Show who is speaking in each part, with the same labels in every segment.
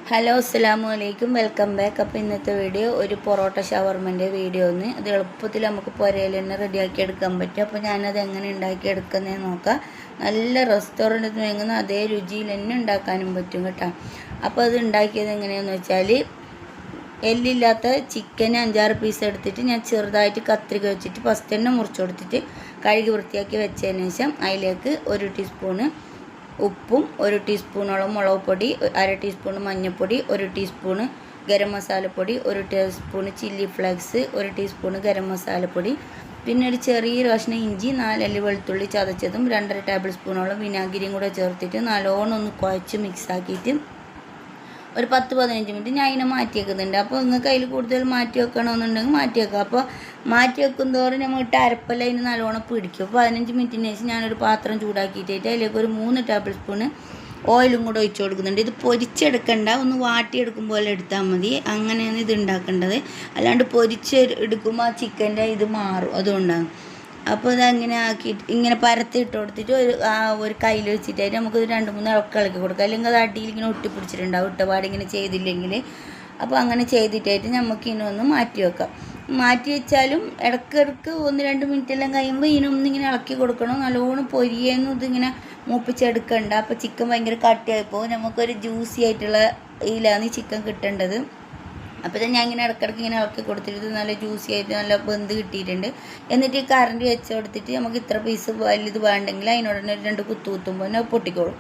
Speaker 1: Hello അസ്സലാമു അലൈക്കും, welcome back. അപ്പോൾ ഇന്നത്തെ വീഡിയോ ഒരു പൊറോട്ട ഷവർമൻ്റെ വീഡിയോ ഒന്ന്. അത് എളുപ്പത്തിൽ നമുക്ക് പുരയിൽ തന്നെ റെഡിയാക്കി എടുക്കാൻ പറ്റും. അപ്പോൾ ഞാനത് എങ്ങനെ ഉണ്ടാക്കിയെടുക്കുന്നതെന്ന് നോക്കാം. നല്ല റെസ്റ്റോറൻറ്റിൽ നിന്ന് വാങ്ങുന്ന അതേ രുചിയിൽ തന്നെ ഉണ്ടാക്കാനും പറ്റും കേട്ടോ. അപ്പോൾ അത് ഉണ്ടാക്കിയത് എങ്ങനെയാണെന്ന് വെച്ചാൽ, എല്ലില്ലാത്ത ചിക്കൻ 5-6 പീസ് എടുത്തിട്ട് ഞാൻ ചെറുതായിട്ട് കത്രിക വെച്ചിട്ട് ഫസ്റ്റ് തന്നെ മുറിച്ച് കൊടുത്തിട്ട് കഴുകി വൃത്തിയാക്കി വെച്ചതിന് ശേഷം അതിലേക്ക് 1 ടീസ്പൂണ് ഉപ്പും 1 ടീസ്പൂണോളം മുളക് പൊടി, 1/2 ടീസ്പൂൺ മഞ്ഞൾപ്പൊടി, 1 ടീസ്പൂണ് ഗരം മസാലപ്പൊടി, 1 teaspoon chilli flakes, 1 teaspoon garam മസാലപ്പൊടി, പിന്നെ ഒരു ചെറിയ കഷ്ണം ഇഞ്ചി, 4 അല്ലി വെളുത്തുള്ളി ചതച്ചതും 2.5 ടേബിൾ സ്പൂണോളം വിനാഗിരിയും കൂടെ ചേർത്തിട്ട് നല്ലോണം ഒന്ന് കുഴച്ച് മിക്സാക്കിയിട്ട് ഒരു 10-15 മിനിറ്റ് ഞാൻ അതിനെ മാറ്റി വെക്കുന്നുണ്ട്. അപ്പോൾ നിങ്ങൾക്ക് അതിൽ കൂടുതൽ മാറ്റി വെക്കണമെന്നുണ്ടെങ്കിൽ മാറ്റി വെക്കുക. അപ്പോൾ മാറ്റി വെക്കും തോറും നമ്മൾ ഇട്ട് അരപ്പല്ല അതിന് നല്ലോണം പിടിക്കും. 15 മിനിറ്റിന് ശേഷം ഞാനൊരു പാത്രം ചൂടാക്കിയിട്ട് അതിലേക്ക് ഒരു 3 ടേബിൾ സ്പൂണ് ഓയിലും കൂടെ ഒഴിച്ചു കൊടുക്കുന്നുണ്ട്. ഇത് പൊരിച്ചെടുക്കണ്ട, ഒന്ന് വാട്ടിയെടുക്കും പോലെ എടുത്താൽ മതി. അങ്ങനെയാണ് ഇത് ഉണ്ടാക്കേണ്ടത്. അല്ലാണ്ട് പൊരിച്ചെടുക്കുമ്പോൾ ആ ചിക്കൻ്റെ ഇത് മാറും, അതുകൊണ്ടാണ്. അപ്പോൾ ഇതങ്ങനെ ആക്കിയിട്ട് ഇങ്ങനെ പരത്തിയിട്ട് കൊടുത്തിട്ട് ഒരു കയ്യിൽ വെച്ചിട്ടായിട്ട് നമുക്ക് 2-3 ഇളക്കി ഇളക്കി കൊടുക്കാം. അല്ലെങ്കിൽ അത് അടിയിൽ ഇങ്ങനെ ഒട്ടിപ്പിടിച്ചിട്ടുണ്ടാവും ഇട്ടപാട് ഇങ്ങനെ ചെയ്തില്ലെങ്കിൽ. അപ്പോൾ അങ്ങനെ ചെയ്തിട്ടായിട്ട് നമുക്ക് ഇതിനൊന്ന് മാറ്റി വെക്കാം. മാറ്റി വെച്ചാലും ഇടയ്ക്കിടയ്ക്ക് 1-2 മിനിറ്റെല്ലാം കഴിയുമ്പോൾ ഇതിനൊന്നിങ്ങനെ ഇളക്കി കൊടുക്കണം. നല്ലോണം പൊരിയൊന്നും ഇതിങ്ങനെ മൂപ്പിച്ചെടുക്കണ്ട. അപ്പോൾ ചിക്കൻ ഭയങ്കര കട്ടിയായിപ്പോൾ നമുക്കൊരു ജ്യൂസി ആയിട്ടുള്ള ഇതിലാണ് ചിക്കൻ കിട്ടേണ്ടത്. അപ്പോൾ ഞാൻ ഇങ്ങനെ ഇടയ്ക്കിടയ്ക്ക് ഇങ്ങനെ ഇളക്കി കൊടുത്തിട്ട് നല്ല ജ്യൂസി ആയിട്ട് നല്ല വെന്ത് കിട്ടിയിട്ടുണ്ട്. എന്നിട്ട് ഈ കറണ്ട് വെച്ച് കൊടുത്തിട്ട് നമുക്ക് ഇത്ര പീസ് വലുത് വേണ്ടെങ്കിൽ അതിനോടനെ 2 കുത്തു കുത്തുമ്പോൾ തന്നെ പൊട്ടിക്കോളും.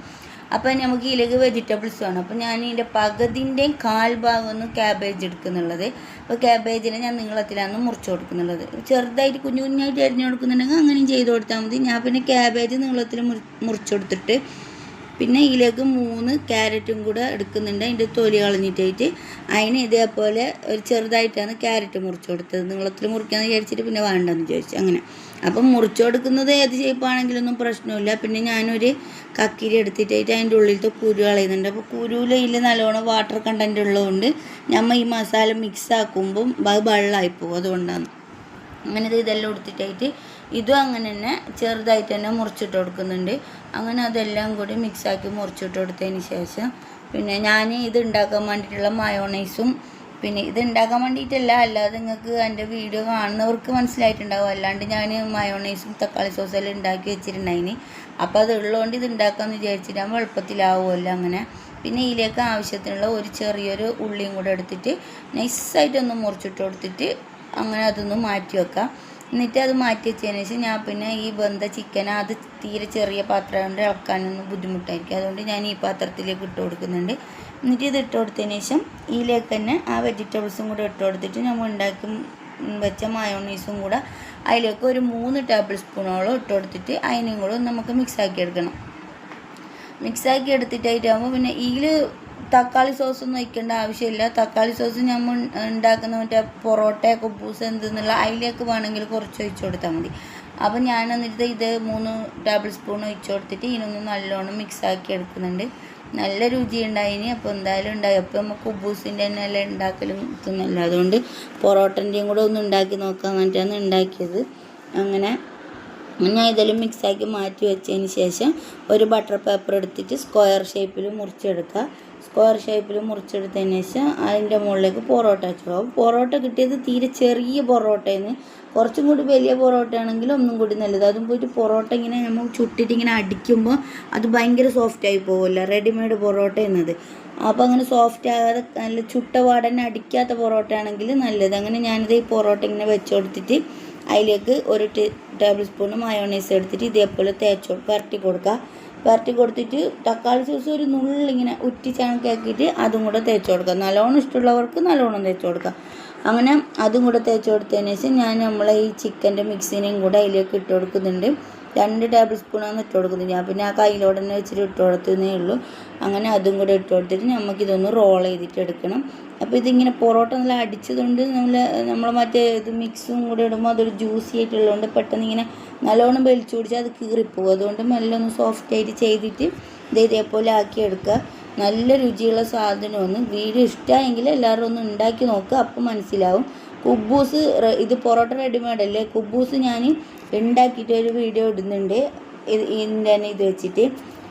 Speaker 1: അപ്പോൾ നമുക്ക് ഇതിലേക്ക് വെജിറ്റബിൾസ് വേണം. അപ്പോൾ ഞാൻ ഇതിൻ്റെ പകുതിൻ്റെയും 1/4 ഭാഗമൊന്നും ക്യാബേജ് എടുക്കുന്നുള്ളത്. അപ്പോൾ ക്യാബേജിനെ ഞാൻ നീളത്തിലാണ് മുറിച്ച് കൊടുക്കുന്നുള്ളത്. ചെറുതായിട്ട് കുഞ്ഞായിട്ട് അരിഞ്ഞ് കൊടുക്കുന്നുണ്ടെങ്കിൽ അങ്ങനെയും ചെയ്ത് കൊടുത്താൽ മതി. ഞാൻ പിന്നെ ക്യാബേജ് നീളത്തിൽ മുറിച്ച് കൊടുത്തിട്ട് പിന്നെ ഇതിലേക്ക് 3 ക്യാരറ്റും കൂടെ എടുക്കുന്നുണ്ട്. അതിൻ്റെ തൊലി കളഞ്ഞിട്ടായിട്ട് അതിന് ഇതേപോലെ ഒരു ചെറുതായിട്ടാണ് ക്യാരറ്റ് മുറിച്ച് കൊടുത്തത്. നീളത്തിൽ മുറിക്കാമെന്ന് വിചാരിച്ചിട്ട് പിന്നെ വേണ്ടെന്ന് ചോദിച്ചു. അങ്ങനെ അപ്പം മുറിച്ച് കൊടുക്കുന്നത് ഏത് ഷേപ്പാണെങ്കിലൊന്നും പ്രശ്നമില്ല. പിന്നെ ഞാനൊരു കക്കിരി എടുത്തിട്ടായിട്ട് അതിൻ്റെ ഉള്ളിലത്തെ കുരു കളയുന്നുണ്ട്. അപ്പോൾ കുരുവിൽ നല്ലോണം വാട്ടർ കണ്ടൻറ്റ് ഉള്ളതുകൊണ്ട് നമ്മൾ ഈ മസാല മിക്സ് ആക്കുമ്പം അത് വെള്ളമായിപ്പോവും, അതുകൊണ്ടാണ്. അങ്ങനെ ഇതെല്ലാം എടുത്തിട്ടായിട്ട് ഇതും അങ്ങനെ തന്നെ ചെറുതായിട്ട് തന്നെ മുറിച്ചിട്ട് കൊടുക്കുന്നുണ്ട്. അങ്ങനെ അതെല്ലാം കൂടി മിക്സാക്കി മുറിച്ചിട്ട് കൊടുത്തതിന് ശേഷം പിന്നെ ഞാൻ ഇത് ഉണ്ടാക്കാൻ വേണ്ടിയിട്ടുള്ള മയോണൈസും, പിന്നെ ഇത് ഉണ്ടാക്കാൻ വേണ്ടിയിട്ടല്ല, അല്ലാതെ നിങ്ങൾക്ക് എൻ്റെ വീഡിയോ കാണുന്നവർക്ക് മനസ്സിലായിട്ടുണ്ടാവും. അല്ലാണ്ട് ഞാൻ മയോണൈസും തക്കാളി സോസെല്ലാം ഉണ്ടാക്കി വെച്ചിട്ടുണ്ടായിന്. അപ്പോൾ അത് ഉള്ളതുകൊണ്ട് ഇത് ഉണ്ടാക്കാമെന്ന് വിചാരിച്ചിട്ടാകുമ്പോൾ എളുപ്പത്തിലാവുമല്ലോ. അങ്ങനെ പിന്നെ ഇതിലേക്ക് ആവശ്യത്തിനുള്ള ഒരു ചെറിയൊരു ഉള്ളിയും കൂടെ എടുത്തിട്ട് നൈസായിട്ടൊന്ന് മുറിച്ചിട്ട് കൊടുത്തിട്ട് അങ്ങനെ അതൊന്ന് മാറ്റി വെക്കാം. എന്നിട്ട് അത് മാറ്റി വെച്ചതിന് ശേഷം ഞാൻ പിന്നെ ഈ വെന്ത ചിക്കൻ അത് തീരെ ചെറിയ പാത്രം കൊണ്ട് ഇളക്കാനൊന്നും ബുദ്ധിമുട്ടായിരിക്കും. അതുകൊണ്ട് ഞാൻ ഈ പാത്രത്തിലേക്ക് ഇട്ട് കൊടുക്കുന്നുണ്ട്. എന്നിട്ട് ഇത് ഇട്ട് കൊടുത്തതിന് ശേഷം ഇതിലേക്ക് തന്നെ ആ വെജിറ്റബിൾസും കൂടെ ഇട്ട് കൊടുത്തിട്ട് നമ്മൾ ഉണ്ടാക്കി വെച്ച മയോണൈസും കൂടെ അതിലേക്ക് ഒരു 3 ടേബിൾ സ്പൂണോളം ഇട്ട് കൊടുത്തിട്ട് അതിനും കൂടെ നമുക്ക് മിക്സാക്കി എടുക്കണം. മിക്സാക്കി എടുത്തിട്ടായിട്ടാകുമ്പോൾ പിന്നെ ഇതിൽ തക്കാളി സോസൊന്നും വയ്ക്കേണ്ട ആവശ്യമില്ല. തക്കാളി സോസ് നമ്മൾ ഉണ്ടാക്കുന്ന മറ്റേ പൊറോട്ട കുബൂസ് എന്തെന്നുള്ള അതിലേക്ക് വേണമെങ്കിൽ കുറച്ച് ഒഴിച്ച് കൊടുത്താൽ മതി. അപ്പം ഞാൻ എന്നിട്ട് ഇത് 3 ടേബിൾ സ്പൂൺ ഒഴിച്ച് കൊടുത്തിട്ട് ഇതിനൊന്ന് നല്ലോണം മിക്സാക്കി എടുക്കുന്നുണ്ട്. നല്ല രുചി ഉണ്ടായിന്. അപ്പോൾ എന്തായാലും ഉണ്ടായി. അപ്പോൾ നമ്മൾ കുബൂസിൻ്റെ തന്നെ എല്ലാം ഉണ്ടാക്കലും ഇതൊന്നുമല്ല, അതുകൊണ്ട് പൊറോട്ടൻ്റെയും കൂടെ ഒന്ന് ഉണ്ടാക്കി നോക്കാൻ വേണ്ടിയിട്ടാണ് ഉണ്ടാക്കിയത്. അങ്ങനെ ഞാൻ ഇതെല്ലാം മിക്സാക്കി മാറ്റി വെച്ചതിന് ശേഷം ഒരു ബട്ടർ പേപ്പർ എടുത്തിട്ട് സ്ക്വയർ ഷേപ്പിൽ മുറിച്ചെടുക്കുക. സ്ക്വയർ ഷേപ്പിൽ മുറിച്ചെടുത്തതിന് ശേഷം അതിൻ്റെ മുകളിലേക്ക് പൊറോട്ട വെച്ചിടും. പൊറോട്ട കിട്ടിയത് തീരെ ചെറിയ പൊറോട്ടയിൽ നിന്ന് കുറച്ചും കൂടി വലിയ പൊറോട്ട ആണെങ്കിൽ ഒന്നും കൂടി നല്ലത്. അതും പോയിട്ട് പൊറോട്ട ഇങ്ങനെ നമ്മൾ ചുട്ടിട്ട് ഇങ്ങനെ അടിക്കുമ്പോൾ അത് ഭയങ്കര സോഫ്റ്റായി പോകുമല്ലോ റെഡിമെയ്ഡ് പൊറോട്ട എന്നത്. അപ്പോൾ അങ്ങനെ സോഫ്റ്റ് ആകാതെ നല്ല ചുട്ട പാടന്നെ അടിക്കാത്ത പൊറോട്ട ആണെങ്കിൽ നല്ലത്. അങ്ങനെ ഞാനിത് ഈ പൊറോട്ട ഇങ്ങനെ വെച്ച് കൊടുത്തിട്ട് അതിലേക്ക് 1 ടേബിൾ സ്പൂൺ മയോണൈസ് എടുത്തിട്ട് ഇതേപോലെ പരട്ടി കൊടുക്കുക. പരട്ടി കൊടുത്തിട്ട് തക്കാളി സോസ് ഒരു നുള്ളിങ്ങനെ ഉറ്റി ചണക്കാക്കിയിട്ട് അതും കൂടെ തേച്ച് കൊടുക്കുക. നല്ലോണം ഇഷ്ടമുള്ളവർക്ക് നല്ലോണം തേച്ച് കൊടുക്കുക. അങ്ങനെ അതും കൂടെ തേച്ച് കൊടുത്തതിന് ശേഷം ഞാൻ നമ്മളെ ഈ ചിക്കൻ്റെ മിക്സിനെയും കൂടെ അതിലേക്ക് ഇട്ട് കൊടുക്കുന്നുണ്ട്. 2 ടേബിൾ സ്പൂണാണ് ഇട്ട് കൊടുക്കുന്നത്. ഞാൻ പിന്നെ ആ കയ്യിലോടെ തന്നെ വെച്ചിട്ട് ഇട്ട് കൊടുത്തതേ ഉള്ളൂ. അങ്ങനെ അതും കൂടെ ഇട്ട് കൊടുത്തിട്ട് നമുക്കിതൊന്ന് റോൾ ചെയ്തിട്ട് എടുക്കണം. അപ്പോൾ ഇതിങ്ങനെ പൊറോട്ട നല്ല അടിച്ചതുകൊണ്ട് നമ്മൾ മറ്റേ ഇത് മിക്സും കൂടെ ഇടുമ്പോൾ അതൊരു ജ്യൂസി ആയിട്ടുള്ളതുകൊണ്ട് പെട്ടെന്ന് ഇങ്ങനെ നല്ലോണം വലിച്ചു പിടിച്ചാൽ അത് കീറിപ്പോവും. അതുകൊണ്ട് മെല്ലെ ഒന്ന് സോഫ്റ്റായിട്ട് ചെയ്തിട്ട് ഇതേപോലെ ആക്കിയെടുക്കുക. നല്ല രുചിയുള്ള സാധനമാണ്. വീഡിയോ ഇഷ്ടമായെങ്കിൽ എല്ലാവരും ഒന്ന് ഉണ്ടാക്കി നോക്കുക, അപ്പോൾ മനസ്സിലാവും. കുബൂസ് ഇത് പൊറോട്ട റെഡിമെയ്ഡ് അല്ലേ. കുബൂസ് ഞാൻ ഉണ്ടാക്കിയിട്ട് ഒരു വീഡിയോ ഇടുന്നുണ്ട് ഇതിൻ്റെ ഇത് വെച്ചിട്ട്.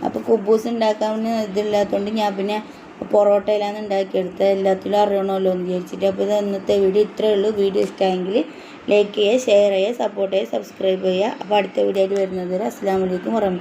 Speaker 1: അപ്പോൾ കുബൂസ് ഉണ്ടാക്കാൻ ഇതില്ലാത്തതുകൊണ്ട് ഞാൻ പിന്നെ പൊറോട്ടയിലാണ് ഉണ്ടാക്കിയെടുത്തത്, എല്ലാത്തിലും അറിയണമല്ലോ എന്ന് വിചാരിച്ചിട്ട്. അപ്പോൾ ഇത് ഇന്നത്തെ വീഡിയോ ഇത്രയേ ഉള്ളൂ. വീഡിയോ ഇഷ്ടമെങ്കിൽ ലൈക്ക് ചെയ്യുക, ഷെയർ ചെയ്യുക, സപ്പോർട്ട് ചെയ്യുക, സബ്സ്ക്രൈബ് ചെയ്യുക. അപ്പോൾ അടുത്ത വീഡിയോ ആയിട്ട് വരുന്നത് വരെ അസ്സലാമു അലൈക്കും വറഹ്മത്തുള്ളാഹി.